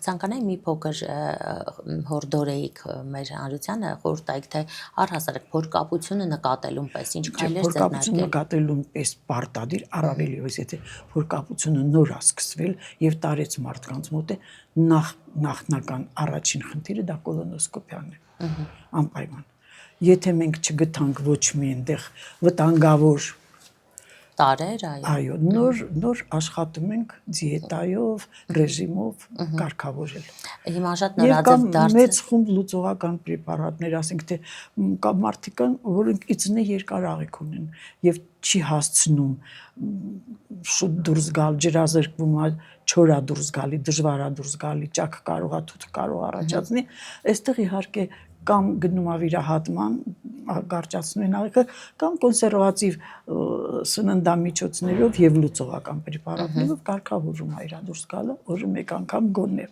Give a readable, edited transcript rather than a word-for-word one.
կցանկանայի մի փոքր հորդորեիք մեր հանրությանը խորհրդայիք թե առհասարակ փորկապությունը նկատելուն պես ինչ քայլեր ձեռնարկել նկատելուն պես պարտադիր առավելիորս եթե փորկապությունը նոր է սկսվել եւ տարեց մարդկանց մոտ է նախնական առաջին խնդիրը դա կոլոնոսկոպիան է անպայման եթե մենք չգտանք ոչ մի այնտեղ վտանգավոր տարեր այո նոր աշխատում ենք դիետայով ռեժիմով կարգավորել հիմա շատ նորաձև դարձել մեծ խումբ լուծողական պրեպարատներ ասենք թե կա մարդիկ կան որոնք իցնե երկար աղիք ունեն եւ չի հասցնում շուտ դուրս գալ ջրազրկվում է չոր է դուրս գալի դժվար է դուրս գալի ճաք կարող է թութ կարող առաջացնի այստեղ իհարկե կամ գնում է վիրահատման կարճացնում են աղիքը կամ կոնսերվատիվ սննդամիջոցներով եւ լուծողական պրեպարատներով կարգավորում է իր դուրս գալը օրը մեկ անգամ գոնե